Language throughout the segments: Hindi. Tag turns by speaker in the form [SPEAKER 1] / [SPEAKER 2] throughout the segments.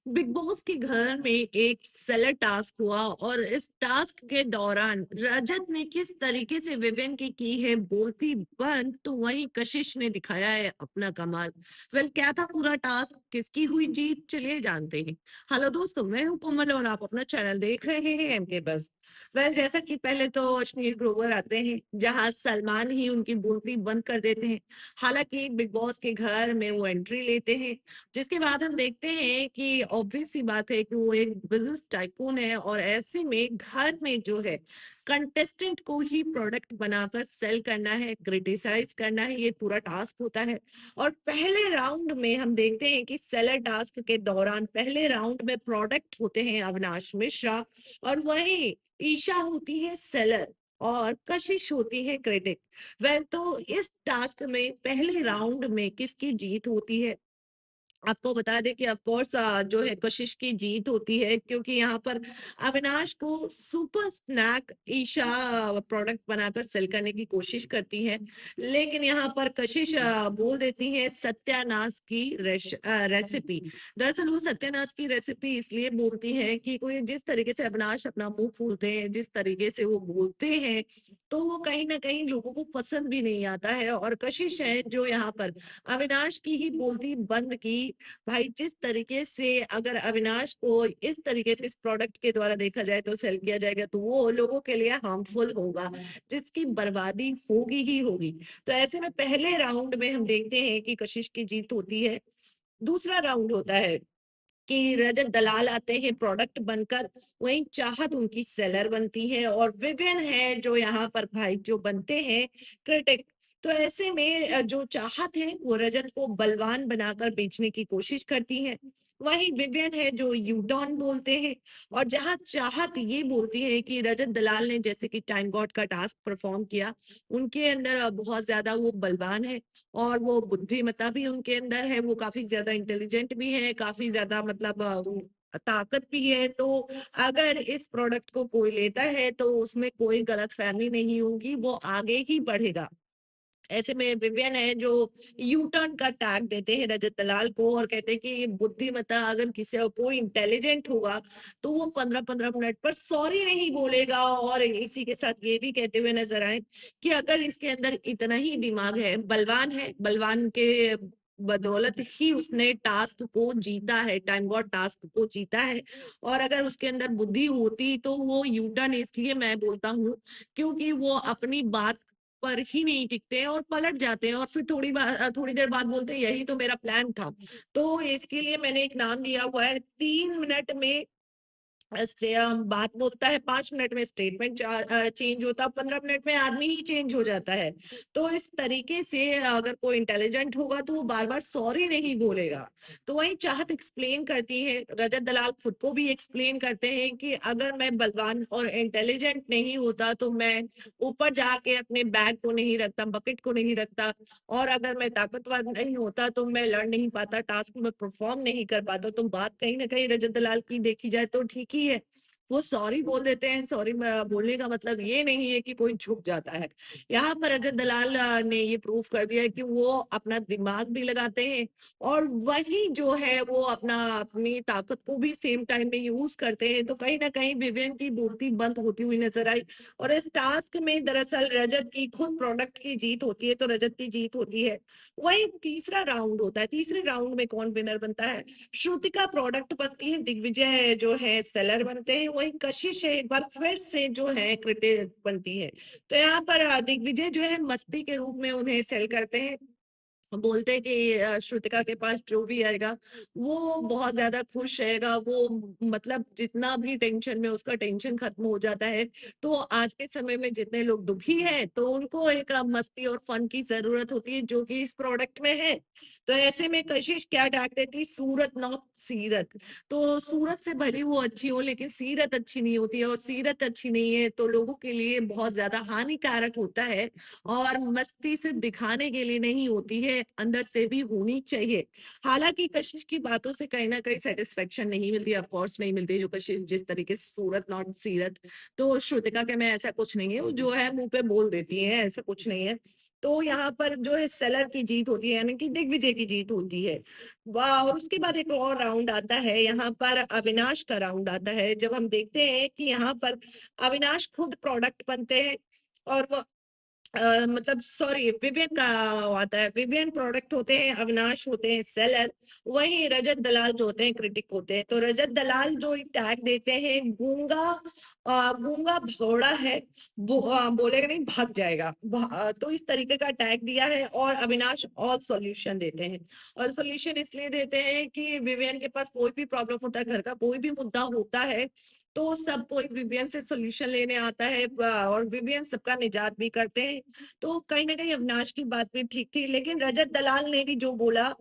[SPEAKER 1] बिग बॉस के घर में एक सेलर टास्क हुआ और इस टास्क के दौरान रजत ने किस तरीके से विवेन की है बोलती बंद, तो वहीं कशिश ने दिखाया है अपना कमाल। क्या था पूरा टास्क, किसकी हुई जीत, चलिए जानते हैं। हेलो दोस्तों, मैं हूं कमल और आप अपना चैनल देख रहे हैं एमके बस। जैसा कि पहले तो अश्नीर ग्रोवर आते हैं, जहां सलमान ही उनकी बोलती बंद कर देते हैं। हालांकि बिग बॉस के घर में वो एंट्री लेते हैं, जिसके बाद हम देखते हैं कि ऑब्वियस सी बात है कि वो एक बिजनेस टाइकून है और ऐसे में घर में जो है कंटेस्टेंट को ही प्रोडक्ट बनाकर सेल करना है, क्रिटिसाइज करना है, ये पूरा टास्क होता है। और पहले राउंड में हम देखते हैं कि सेलर टास्क के दौरान पहले राउंड में प्रोडक्ट होते हैं अविनाश मिश्रा, और वही ईशा होती है सेलर और कशिश होती है क्रिटिक। तो इस टास्क में पहले राउंड में किसकी जीत होती है? आपको बता दें कि ऑफ कोर्स जो है कशिश की जीत होती है, क्योंकि यहाँ पर अविनाश को सुपर स्नैक ईशा प्रोडक्ट बनाकर सेल करने की कोशिश करती है, लेकिन यहाँ पर कशिश बोल देती है सत्यानाश की रेसिपी। दरअसल वो सत्यानाश की रेसिपी इसलिए बोलती है कि कोई जिस तरीके से अविनाश अपना मुंह खोलते हैं, जिस तरीके से वो बोलते हैं, तो वो कहीं ना कहीं लोगों को पसंद भी नहीं आता है। और कशिश है जो यहाँ पर अविनाश की ही बोलती बंद की। भाई जिस तरीके से अगर अविनाश को इस तरीके से इस प्रोडक्ट के द्वारा देखा जाए तो सेल किया जाएगा, तो वो लोगों के लिए हार्मफुल होगा, जिसकी बर्बादी होगी ही होगी। तो ऐसे में पहले राउंड में हम देखते हैं कि कशिश की जीत होती है। दूसरा राउंड होता है कि रजत दलाल आते हैं प्रोडक्ट बनकर, वहीं चाहत उनकी सेलर बनती है और विवियन है जो यहाँ पर भाई जो बनते हैं क्रिटिक। तो ऐसे में जो चाहत है वो रजत को बलवान बनाकर बेचने की कोशिश करती है, वहीं विवियन है जो यूटर्न बोलते हैं। और जहां चाहत ये बोलती है कि रजत दलाल ने जैसे कि टाइम गॉड का टास्क परफॉर्म किया, उनके अंदर बहुत ज्यादा वो बलवान है और वो बुद्धिमत्ता भी उनके अंदर है, वो काफी ज्यादा इंटेलिजेंट भी है, काफी ज्यादा मतलब ताकत भी है। तो अगर इस प्रोडक्ट को कोई लेता है तो उसमें कोई गलतफहमी नहीं होगी, वो आगे ही बढ़ेगा। ऐसे में विवियन है जो यू टर्न का टैग देते हैं रजत दलाल को और कहते हैं कि ये बुद्धिमत्ता अगर किसी कोई इंटेलिजेंट होगा तो वो 15-15 मिनट पर सॉरी नहीं बोलेगा। और इसी के साथ ये भी कहते हुए नजर आए कि अगर इसके अंदर इतना ही दिमाग है, बलवान के बदौलत ही उसने टास्क को जीता है, टाइम गॉड टास्क को जीता है। और अगर उसके अंदर बुद्धि होती तो वो यू टर्न इसलिए मैं बोलता हूँ क्योंकि वो अपनी बात पर ही नहीं टिकते हैं और पलट जाते हैं और फिर थोड़ी देर बाद बोलते हैं यही तो मेरा प्लान था। तो इसके लिए मैंने एक नाम दिया हुआ है, 3 मिनट में बात बोलता है, 5 मिनट में स्टेटमेंट चेंज होता है, 15 मिनट में आदमी ही चेंज हो जाता है। तो इस तरीके से अगर कोई इंटेलिजेंट होगा तो वो बार बार सॉरी नहीं बोलेगा। तो वही चाहत एक्सप्लेन करती है, रजत दलाल खुद को भी एक्सप्लेन करते हैं कि अगर मैं बलवान और इंटेलिजेंट नहीं होता तो मैं ऊपर जाके अपने बैग को नहीं रखता, बकेट को नहीं रखता। और अगर मैं ताकतवर नहीं होता तो मैं लड़ नहीं पाता, टास्क में परफॉर्म नहीं कर पाता। तो बात कहीं ना कहीं रजत दलाल की देखी जाए तो ठीक ही है। वो सॉरी बोल देते हैं, सॉरी बोलने का मतलब ये नहीं है कि कोई झुक जाता है। यहाँ पर रजत दलाल ने ये प्रूव कर दिया है कि वो अपना दिमाग भी लगाते हैं और वही जो है वो अपनी ताकत को भी सेम टाइम में यूज करते हैं। तो कहीं ना कहीं विवियन की बोलती बंद होती हुई नजर आई। और इस टास्क में दरअसल रजत की खुद प्रोडक्ट की जीत होती है, तो रजत की जीत होती है। वही तीसरा राउंड होता है, तीसरे राउंड में कौन विनर बनता है? श्रुतिका प्रोडक्ट बनती है, दिग्विजय जो है सेलर बनते हैं, वही कशिश है एक बार फिर से जो है क्रिटिक बनती है। तो यहाँ पर दिग्विजय जो है मस्ती के रूप में उन्हें सेल करते हैं, बोलते हैं कि श्रुतिका के पास जो भी आएगा वो बहुत ज्यादा खुश रहेगा, वो मतलब जितना भी टेंशन में उसका टेंशन खत्म हो जाता है। तो आज के समय में जितने लोग दुखी हैं तो उनको एक मस्ती और फन की जरूरत होती है, जो कि इस प्रोडक्ट में है। तो ऐसे में कशिश क्या डाक देती, सूरत नॉट सीरत। तो सूरत से भली वो अच्छी हो लेकिन सीरत अच्छी नहीं होती है, और सीरत अच्छी नहीं है तो लोगों के लिए बहुत ज्यादा हानिकारक होता है। और मस्ती सिर्फ दिखाने के लिए नहीं होती है, अंदर से भी होनी चाहिए। हालाँकि कशिश की बातों से कहीं न कहीं सैटिस्फैक्शन नहीं मिलती, ऑफ कोर्स नहीं मिलती, जो कशिश जिस तरीके से सूरत नॉट सीरत। तो श्रुतिका के में ऐसा कुछ नहीं है, वो जो है मुँह पे बोल देती हैं, ऐसा कुछ नहीं है। तो यहाँ पर जो है सेलर की जीत होती है, यानी कि दिग्विजय की जीत होती है। वाह! और उसके बाद एक और राउंड आता है, यहाँ पर अविनाश का राउंड आता है, जब हम देखते हैं कि यहाँ पर अविनाश खुद प्रोडक्ट बनते हैं और वो मतलब सॉरी विवियन का आता है, विवियन प्रोडक्ट होते हैं, अविनाश होते हैं सेलर, वहीं रजत दलाल जो होते हैं क्रिटिक होते हैं। तो रजत दलाल जो एक टैग देते हैं, गूंगा गूंगा भगौड़ा है, बोलेगा नहीं भाग जाएगा। तो इस तरीके का टैग दिया है और अविनाश ऑल सॉल्यूशन देते हैं। और सॉल्यूशन इसलिए देते हैं कि विवियन के पास कोई भी प्रॉब्लम होता है, घर का कोई भी मुद्दा होता है, तो सब कोई विवियन से सॉल्यूशन लेने आता है, और विवियन सबका निजात भी करते हैं। तो कहीं न कहीं अविनाश की बात भी ठीक थी, लेकिन रजत दलाल ने भी जो बोला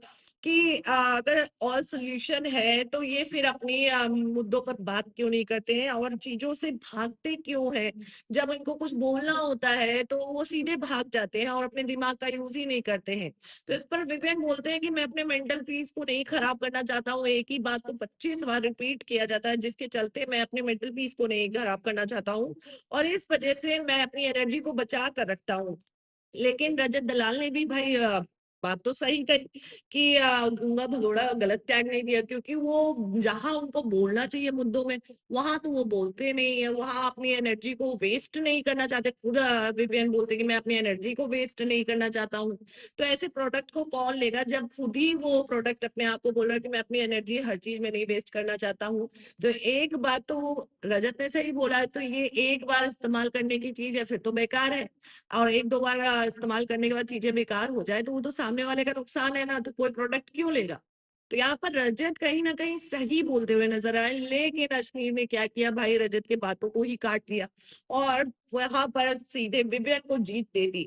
[SPEAKER 1] कि अगर ऑल सॉल्यूशन है, तो ये फिर अपनी मुद्दों पर बात क्यों नहीं करते हैं और चीज़ों से भागते क्यों हैं? जब इनको कुछ बोलना होता है, तो वो सीधे भाग जाते हैं और अपने दिमाग का यूज़ ही नहीं करते हैं। तो इस पर विवेक बोलते हैं कि मैं अपने मेंटल पीस को नहीं खराब करना चाहता हूँ। एक ही बात को 25 बार रिपीट किया जाता है, जिसके चलते मैं अपने मेंटल पीस को नहीं खराब करना चाहता हूँ और इस वजह से मैं अपनी एनर्जी को बचा कर रखता हूँ। लेकिन रजत दलाल ने भी भाई बात तो सही कही कि गूंगा भगोड़ा गलत टैग नहीं दिया, क्योंकि वो जहां उनको बोलना चाहिए मुद्दों में, वहां तो वो बोलते नहीं है, वहां अपनी एनर्जी को वेस्ट नहीं करना चाहते। खुद विवियन बोलते कि मैं अपनी एनर्जी को वेस्ट नहीं करना चाहता हूँ। तो ऐसे प्रोडक्ट को कौन लेगा जब खुद ही वो प्रोडक्ट अपने आप को बोल रहा है कि मैं अपनी एनर्जी हर चीज में नहीं वेस्ट करना चाहता हूँ। तो एक बात तो रजत ने सही बोला है, तो ये एक बार इस्तेमाल करने की चीज है, फिर तो बेकार है। और 1-2 बार इस्तेमाल करने के बाद चीज़ें बेकार हो जाए, तो वो तो सामने वाले का नुकसान है ना, तो कोई प्रोडक्ट क्यों लेगा? तो यहाँ पर रजत कहीं न कहीं सही बोलते हुए नज़र आए, लेकिन अश्नीर ने क्या किया भाई, रजत की बातों को ही काट दिया और वहाँ पर सीधे विवियन को जीत दे दी।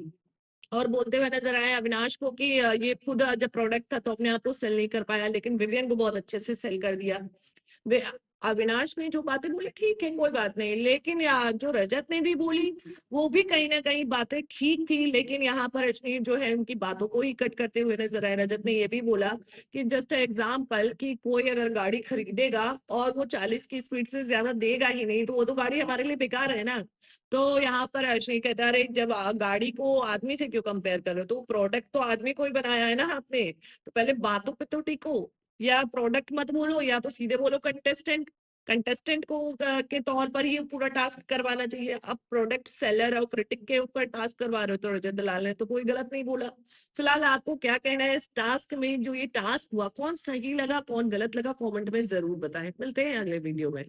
[SPEAKER 1] और बोलते हुए नज़र आए अविनाश को कि ये खुद जब प्रोडक्ट था तो अपने आप को सेल नहीं कर पाया, लेकिन विवियन को बहुत अच्छे से सेल कर दिया। वे अविनाश ने जो बातें बोली ठीक है, कोई बात नहीं, लेकिन जो रजत ने भी बोली, वो भी कहीं न कहीं बातें ठीक थी, लेकिन यहाँ पर अजमेर जो है उनकी बातों को ही कट करते हुए नज़र आए। रजत ने ये भी बोला कि जस्ट एग्ज़ाम्पल कि कोई अगर गाड़ी खरीदेगा और वो 40 की स्पीड से ज़्यादा देगा ही नहीं, तो वो तो गाड़ी हमारे लिए बेकार है ना। तो यहाँ पर अजमेर कहता अरे जब गाड़ी को आदमी से क्यों कंपेयर कर रहे हो? तो प्रोडक्ट तो आदमी को ही बनाया है ना आपने, तो पहले बातों पे तो टिको। या प्रोडक्ट मत बोलो या तो सीधे बोलो कंटेस्टेंट। कंटेस्टेंट को के तौर पर ही पूरा टास्क करवाना चाहिए। अब प्रोडक्ट सेलर और क्रिटिक के ऊपर टास्क करवा रहे हो तो रजत दलाल ने तो कोई गलत नहीं बोला। फिलहाल आपको क्या कहना है इस टास्क में, जो ये टास्क हुआ कौन सही लगा कौन गलत लगा, कमेंट में जरूर बताएं। मिलते हैं अगले वीडियो में।